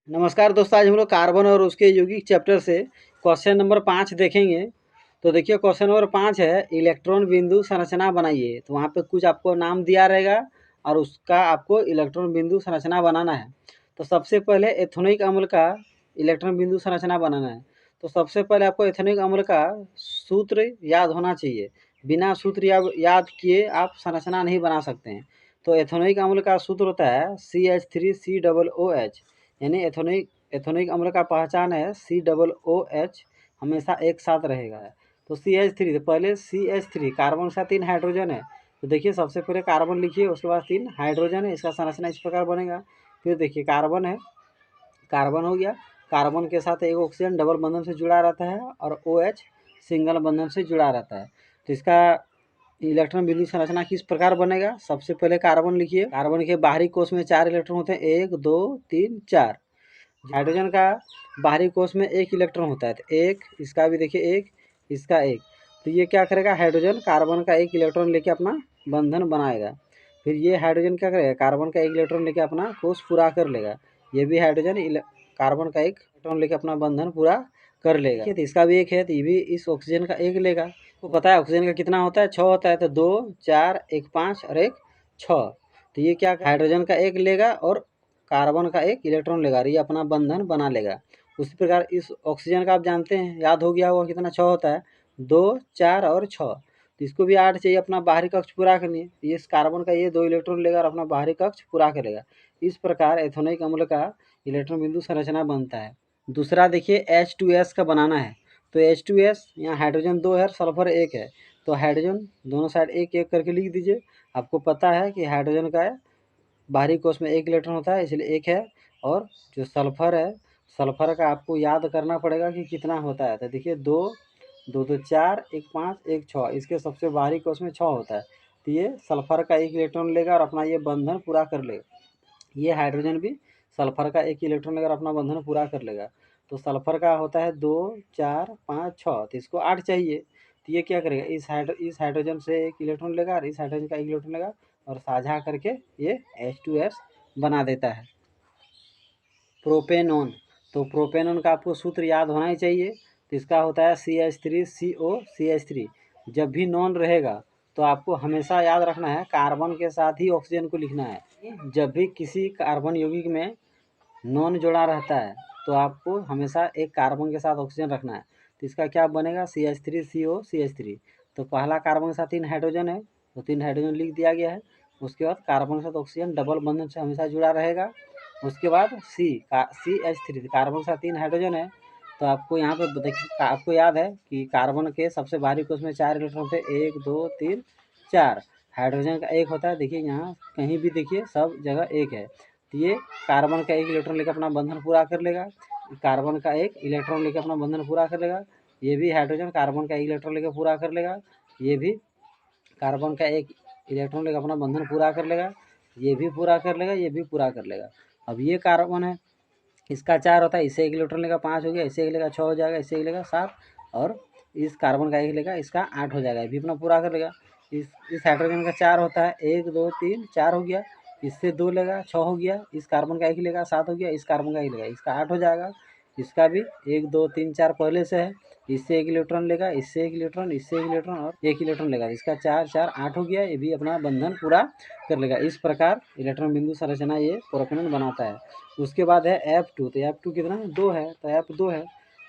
नमस्कार दोस्तों, आज हम लोग कार्बन और उसके यौगिक चैप्टर से क्वेश्चन नंबर 5 देखेंगे। तो देखिए क्वेश्चन नंबर 5 है, इलेक्ट्रॉन बिंदु संरचना बनाइए। तो वहाँ पे कुछ आपको नाम दिया रहेगा और उसका आपको इलेक्ट्रॉन बिंदु संरचना बनाना है। तो सबसे पहले एथेनोइक अम्ल का इलेक्ट्रॉन बिंदु संरचना बनाना है। तो सबसे पहले आपको एथेनोइक अम्ल का सूत्र याद होना चाहिए। बिना सूत्र याद किए आप संरचना नहीं बना सकते हैं। तो एथेनोइक अम्ल का सूत्र होता है CH3COOH, यानी एथेनोइक अम्ल का पहचान है COOH, हमेशा एक साथ रहेगा। तो CH3, तो पहले CH3 कार्बन के साथ 3 हाइड्रोजन है। तो देखिए सबसे पहले कार्बन लिखिए, उसके बाद 3 हाइड्रोजन है, इसका संरचना इस प्रकार बनेगा। फिर देखिए कार्बन है, कार्बन हो गया, कार्बन के साथ एक ऑक्सीजन डबल बंधन से जुड़ा रहता है और OH सिंगल बंधन से जुड़ा रहता है। तो इसका इलेक्ट्रॉन बिंदु संरचना किस प्रकार बनेगा। सबसे पहले कार्बन लिखिए, कार्बन के बाहरी कोष में 4 इलेक्ट्रॉन होते हैं, 1 2 3 4। हाइड्रोजन का बाहरी कोष में 1 इलेक्ट्रॉन होता है, तो 1, इसका भी देखिए 1, इसका 1। तो ये क्या करेगा, हाइड्रोजन कार्बन का 1 इलेक्ट्रॉन लेके अपना बंधन बनाएगा। फिर ये हाइड्रोजन क्या करेगा, कार्बन का 1 इलेक्ट्रॉन लेके अपना कोष पूरा कर लेगा। ये भी हाइड्रोजन कार्बन का 1 इलेक्ट्रॉन लेके अपना बंधन पूरा कर लेगा। तो इसका भी 1 है, तो ये भी इस ऑक्सीजन का 1 लेगा। तो पता है ऑक्सीजन का कितना होता है, 6 होता है। तो 2 4 1 5 और 1 6। तो ये क्या हाइड्रोजन का 1 लेगा और कार्बन का 1 इलेक्ट्रॉन लेगा और ये अपना बंधन बना लेगा। उसी प्रकार इस ऑक्सीजन का आप जानते हैं, याद हो गया होगा कितना 6 होता है, 2 4 और 6। तो इसको भी 8 चाहिए अपना बाहरी कक्ष पूरा करने। ये इस कार्बन का ये 2 इलेक्ट्रॉन लेगा और अपना बाहरी कक्ष पूरा करेगा। इस प्रकार एथेनोइक अम्ल का इलेक्ट्रॉन बिंदु संरचना बनता है। दूसरा देखिए H2S का बनाना है। तो H2S, यहाँ हाइड्रोजन 2 है और सल्फर 1 है। तो हाइड्रोजन दोनों साइड 1 1 करके लिख दीजिए। आपको पता है कि हाइड्रोजन का बाहरी कोष में 1 इलेक्ट्रॉन होता है, इसलिए 1 है। और जो सल्फर है, सल्फर का आपको याद करना पड़ेगा कि कितना होता है। तो देखिए 2 2 2 4 1 5 1 6, इसके सबसे बाहरी कोष में 6 होता है। तो ये सल्फर का 1 इलेक्ट्रॉन लेगा और अपना ये बंधन पूरा कर लेगा। ये हाइड्रोजन भी सल्फर का 1 इलेक्ट्रॉन लेकर अपना बंधन पूरा कर लेगा। तो सल्फर का होता है 2 4 5 6, तो इसको 8 चाहिए। तो ये क्या करेगा, इस हाइड्रोजन से 1 इलेक्ट्रॉन लेगा और इस हाइड्रोजन का 1 इलेक्ट्रॉन लेगा और साझा करके ये H2S बना देता है। प्रोपेनॉन, तो प्रोपेनॉन का आपको सूत्र याद होना ही चाहिए। तो इसका होता है CH3CO CH3। जब भी नॉन रहेगा तो आपको हमेशा याद रखना है कार्बन के साथ ही ऑक्सीजन को लिखना है। जब भी किसी कार्बन यौगिक में नॉन जोड़ा रहता है तो आपको हमेशा एक कार्बन के साथ ऑक्सीजन रखना है। तो इसका क्या बनेगा, CH3CO CH3। तो पहला कार्बन के साथ 3 हाइड्रोजन है, तो 3 हाइड्रोजन लिख दिया गया है। उसके बाद कार्बन के साथ ऑक्सीजन डबल बंधन से हमेशा जुड़ा रहेगा। उसके बाद CH3, कार्बन के साथ 3 हाइड्रोजन है। तो आपको यहाँ पे देखिए, आपको याद है कि कार्बन के सबसे बाहरी कोष में 4 इलेक्ट्रॉन थे, 1 2 3 4। हाइड्रोजन का 1 होता है, देखिए यहाँ कहीं भी देखिए सब जगह 1 है। तो ये कार्बन का 1 इलेक्ट्रॉन लेकर अपना बंधन पूरा कर लेगा। कार्बन का 1 इलेक्ट्रॉन लेकर अपना बंधन पूरा कर लेगा। ये भी हाइड्रोजन कार्बन का 1 इलेक्ट्रॉन लेकर पूरा कर लेगा। ये भी कार्बन का 1 इलेक्ट्रॉन लेकर अपना बंधन पूरा कर लेगा। ये भी पूरा कर लेगा, ये भी पूरा कर लेगा। अब ये कार्बन है, इसका 4 होता है, इससे 1 इलेक्ट्रॉन लेगा 5 हो गया, इससे 1 लेगा 6 हो जाएगा, इससे 1 लेगा 7 और इस कार्बन का 1 लेगा, इसका 8 हो जाएगा। ये भी अपना पूरा कर लेगा। इस हाइड्रोजन का 4 होता है, 1 2 3 4 हो गया, इससे 2 लेगा 6 हो गया, इस कार्बन का 1 लेगा 7 हो गया, इस कार्बन का 1 लेगा, इसका 8 हो जाएगा। इसका भी 1 2 3 4 पहले से है, इससे 1 इलेक्ट्रॉन लेगा, इससे 1 इलेक्ट्रॉन, इससे 1 इलेक्ट्रॉन और 1 इलेक्ट्रॉन लेगा, इसका 4 4 8 हो गया। ये भी अपना बंधन पूरा कर लेगा। इस प्रकार इलेक्ट्रॉन बिंदु संरचना ये प्रोपेनॉन बनाता है। उसके बाद है F2। तो F2 कितना है, 2 है, तो F2 है।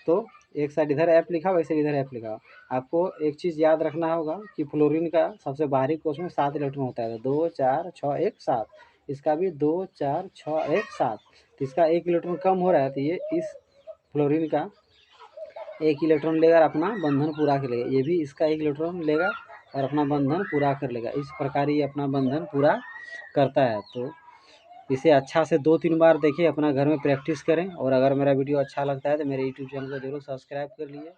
तो एक साइड इधर F लिखा हुआ, इसे इधर F लिखा हुआ। आपको एक चीज़ याद रखना होगा कि फ्लोरीन का सबसे बाहरी कोष में 7 इलेक्ट्रॉन होता है, 2 4 6 1 7। इसका भी 2 4 6 1 7। तो इसका 1 इलेक्ट्रॉन कम हो रहा है, तो ये इस फ्लोरीन का 1 इलेक्ट्रॉन लेकर अपना बंधन पूरा कर लेगा। ये भी इसका 1 इलेक्ट्रॉन लेगा और अपना बंधन पूरा कर लेगा। इस प्रकार ये अपना बंधन पूरा करता है। तो इसे अच्छा से 2-3 बार देखिए, अपना घर में प्रैक्टिस करें। और अगर मेरा वीडियो अच्छा लगता है तो मेरे यूट्यूब चैनल को जरूर सब्सक्राइब कर लीजिए।